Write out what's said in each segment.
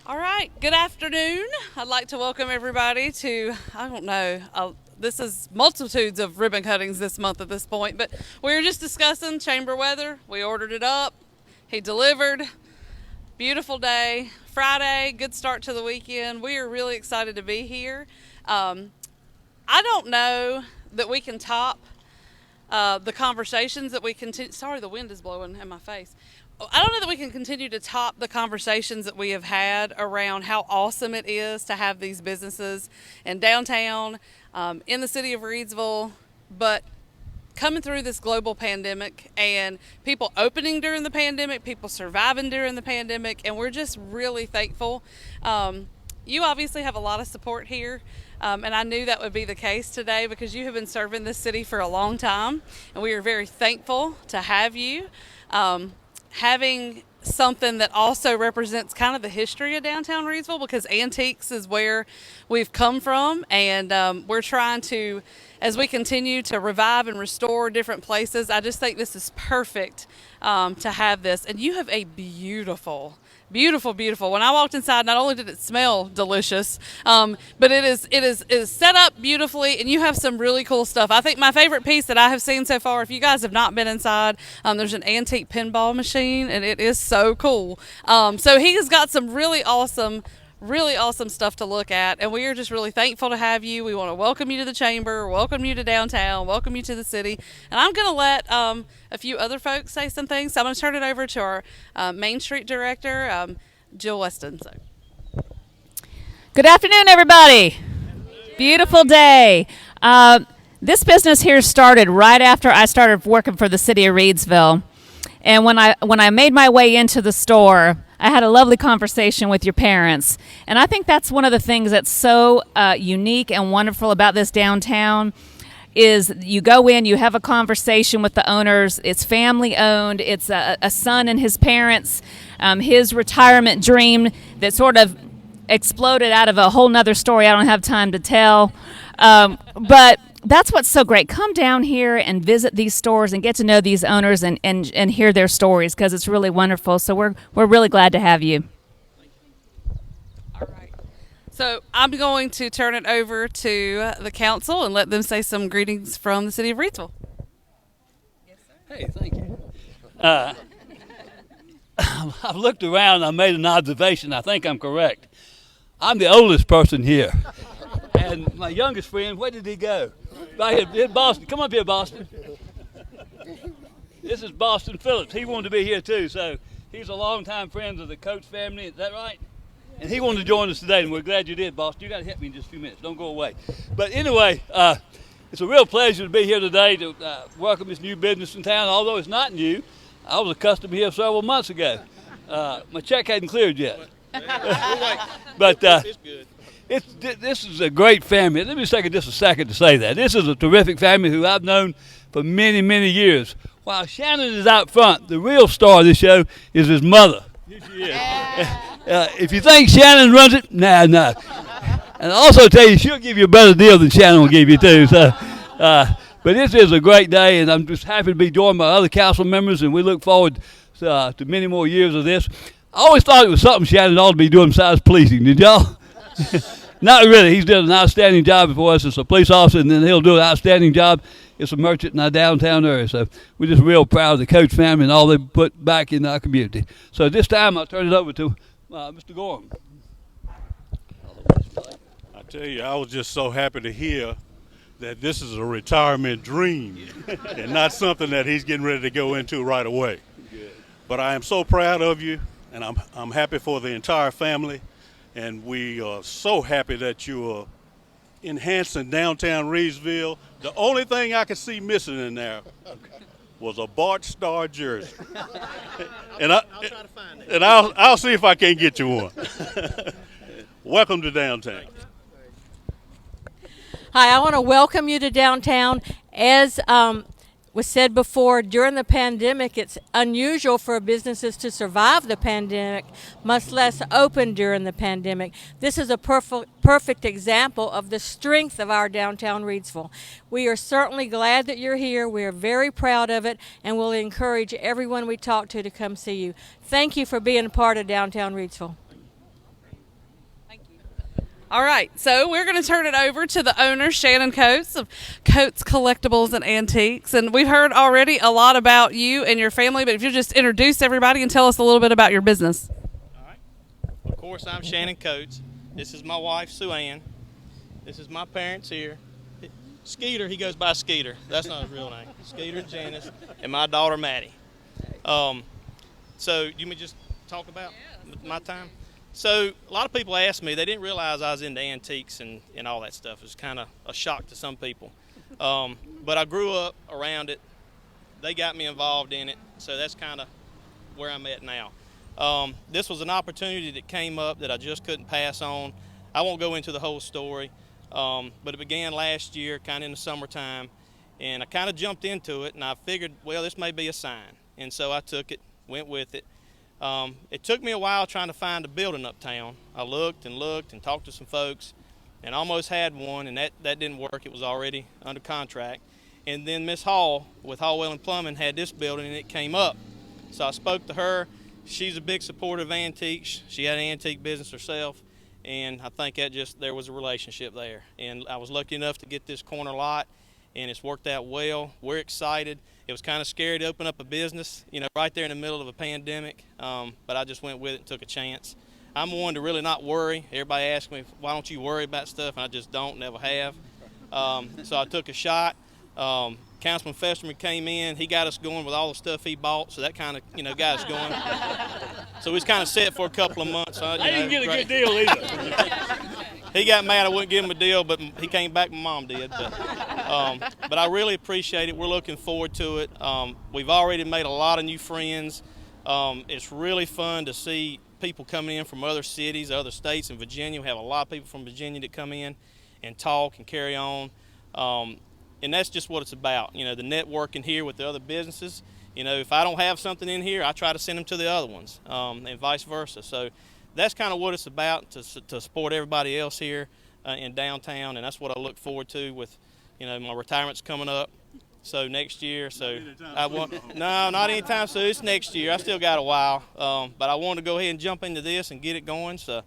All right, good afternoon. I'd like to welcome everybody to, I don't know, this is multitudes of ribbon cuttings this month at this point, but we were just discussing chamber weather. We ordered it up, he delivered. Beautiful day, Friday, good start to the weekend. We are really excited to be here. Um, I don't know that we can top the conversations that we continue. Sorry, the wind is blowing in my face. I don't know that we can continue to top the conversations that we have had around how awesome it is to have these businesses in downtown, in the city of Reidsville, but coming through this global pandemic and people opening during the pandemic, people surviving during the pandemic, and we're just really thankful. You obviously have a lot of support here, and I knew that would be the case today because you have been serving this city for a long time, and we are very thankful to have you. Having something that also represents kind of the history of downtown Reidsville because antiques is where we've come from, and we're trying to, as we continue to revive and restore different places, I just think this is perfect to have this. And you have a beautiful, beautiful, beautiful. When I walked inside, not only did it smell delicious, but it is set up beautifully, and you have some really cool stuff. I think my favorite piece that I have seen so far, if you guys have not been inside, there's an antique pinball machine, and it is so cool. So he has got some really awesome stuff to look at, and we are just really thankful to have you. We want to welcome you to the chamber, welcome you to downtown, welcome you to the city, and I'm going to let a few other folks say some things. So I'm going to turn it over to our Main Street Director, Jill Weston. So. Good afternoon, everybody. Beautiful day. This business here started right after I started working for the city of Reidsville. And when I made my way into the store, I had a lovely conversation with your parents. And I think that's one of the things that's so unique and wonderful about this downtown is you go in, you have a conversation with the owners. It's family owned. It's a son and his parents, his retirement dream that sort of exploded out of a whole nother story I don't have time to tell. But that's what's so great. Come down here and visit these stores and get to know these owners and hear their stories because it's really wonderful. So we're really glad to have you. All right. So I'm going to turn it over to the council and let them say some greetings from the city of Reidsville. Hey, thank you. I've looked around. I made an observation. I think I'm correct. I'm the oldest person here. And my youngest friend, where did he go? Right here, in Boston. Come up here, Boston. This is Boston Phillips. He wanted to be here too, so he's a longtime friend of the Coates family. Is that right? And he wanted to join us today, and we're glad you did, Boston. You got to help me in just a few minutes. Don't go away. But anyway, it's a real pleasure to be here today to welcome this new business in town. Although it's not new, I was a customer here several months ago. My check hadn't cleared yet. But this is a great family. Let me take just a second to say that. This is a terrific family who I've known for many, many years. While Shannon is out front, the real star of this show is his mother. Here she is. If you think Shannon runs it, no. And I'll also tell you, she'll give you a better deal than Shannon will give you too. So, but this is a great day, and I'm just happy to be joined by other council members, and we look forward to many more years of this. I always thought it was something Shannon ought to be doing besides policing. Did y'all? Not really. He's done an outstanding job for us as a police officer, and then he'll do an outstanding job as a merchant in our downtown area. So we're just real proud of the Coates family and all they put back in our community. So this time I'll turn it over to Mr. Gorham. I tell you, I was just so happy to hear that this is a retirement dream and not something that he's getting ready to go into right away. Good. But I am so proud of you, and I'm happy for the entire family. And we are so happy that you are enhancing downtown Reidsville. The only thing I could see missing in there was a Bart Starr jersey. And I'll try to find it. And I'll see if I can get you one. Welcome to downtown. Hi, I want to welcome you to downtown. As was said before, during the pandemic, it's unusual for businesses to survive the pandemic, much less open during the pandemic. This is a perfect example of the strength of our downtown Reidsville. We are certainly glad that you're here. We are very proud of it, and we'll encourage everyone we talk to come see you. Thank you for being a part of downtown Reidsville. All right, so we're going to turn it over to the owner, Shannon Coates of Coates Collectibles and Antiques. And we've heard already a lot about you and your family, but if you just introduce everybody and tell us a little bit about your business. All right. Of course, I'm Shannon Coates. This is my wife, Sue Ann. This is my parents here. Skeeter, he goes by Skeeter. That's not his real name. Skeeter, Janice, and my daughter, Maddie. So you may just talk about my time? So a lot of people ask me, they didn't realize I was into antiques and all that stuff. It was kind of a shock to some people. But I grew up around it. They got me involved in it. So that's kind of where I'm at now. This was an opportunity that came up that I just couldn't pass on. I won't go into the whole story, but it began last year, kind of in the summertime. And I kind of jumped into it, and I figured, well, this may be a sign. And so I took it, went with it. It took me a while trying to find a building uptown. I looked and talked to some folks and almost had one, and that didn't work. It was already under contract. And then Miss Hall with Hallwell and Plumbing had this building, and it came up. So I spoke to her. She's a big supporter of antiques. She had an antique business herself, and I think there was a relationship there. And I was lucky enough to get this corner lot, and it's worked out well. We're excited. It was kind of scary to open up a business, right there in the middle of a pandemic, but I just went with it and took a chance. I'm one to really not worry. Everybody asks me, why don't you worry about stuff? And I just don't, never have. So I took a shot. Councilman Festerman came in. He got us going with all the stuff he bought, so that kind of, got us going. So we was kind of set for a couple of months. I didn't get a good deal either. He got mad I wouldn't give him a deal, but he came back, my mom did. But I really appreciate it. We're looking forward to it. We've already made a lot of new friends. It's really fun to see people coming in from other cities, other states. In Virginia, we have a lot of people from Virginia that come in and talk and carry on. And that's just what it's about, the networking here with the other businesses. If I don't have something in here, I try to send them to the other ones, and vice versa. So that's kind of what it's about, to support everybody else here in downtown, and that's what I look forward to with, my retirement's coming up. So next year, no, not anytime soon. It's next year. I still got a while, but I wanted to go ahead and jump into this and get it going. So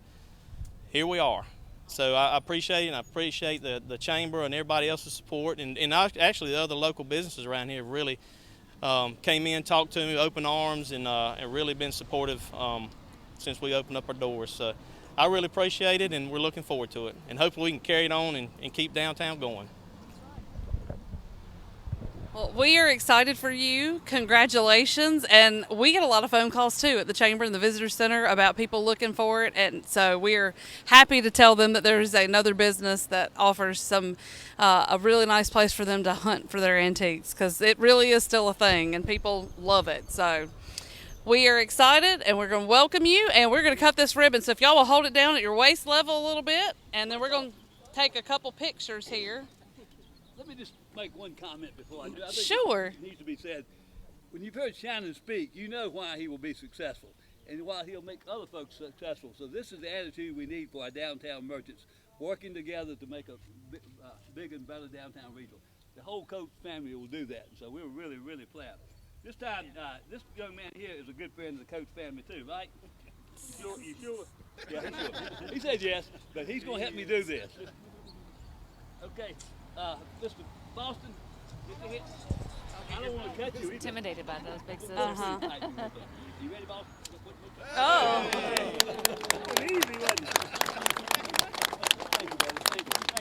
here we are. So I appreciate it, and I appreciate the chamber and everybody else's support, and actually the other local businesses around here really came in, talked to me, open arms, and really been supportive since we opened up our doors. So I really appreciate it, and we're looking forward to it, and hopefully we can carry it on and keep downtown going. Well, we are excited for you. Congratulations. And we get a lot of phone calls, too, at the Chamber and the Visitor Center about people looking for it. And so we're happy to tell them that there's another business that offers a really nice place for them to hunt for their antiques, because it really is still a thing and people love it. So we are excited, and we're going to welcome you, and we're going to cut this ribbon. So if y'all will hold it down at your waist level a little bit, and then we're going to take a couple pictures here. Let me just make one comment before I do. I think Sure. it needs to be said. When you've heard Shannon speak, you know why he will be successful and why he'll make other folks successful. So this is the attitude we need for our downtown merchants, working together to make a big and better downtown regional. The whole Coates family will do that, so we're really, really proud. This time, this young man here is a good friend of the Coates family too, right? You sure? Yeah, he's sure. He says yes, but he's going to help me do this. Okay. Mr. Boston, get your head. I don't want to cut you. Intimidated by those big scissors. You ready, Boston? Oh. That was easy, wasn't it? Thank you, brother. Thank you. Thank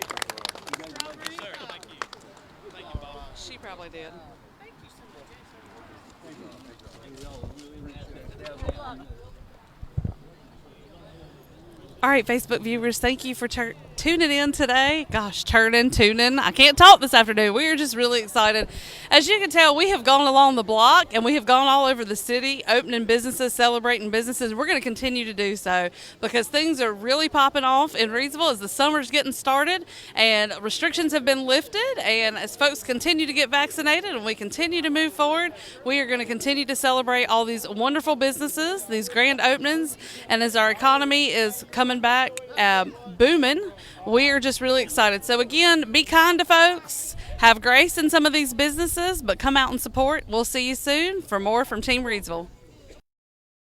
you. Sir, thank you. Thank you, Bob. She probably did. All right, Facebook viewers, thank you for tuning in today. Gosh, tuning. I can't talk this afternoon. We are just really excited. As you can tell, we have gone along the block, and we have gone all over the city, opening businesses, celebrating businesses. We're going to continue to do so because things are really popping off in Reidsville as the summer's getting started, and restrictions have been lifted, and as folks continue to get vaccinated and we continue to move forward, we are going to continue to celebrate all these wonderful businesses, these grand openings, and as our economy is coming back booming, we are just really excited. So again, be kind to folks, have grace in some of these businesses, but come out and support. We'll see you soon for more from Team Reidsville.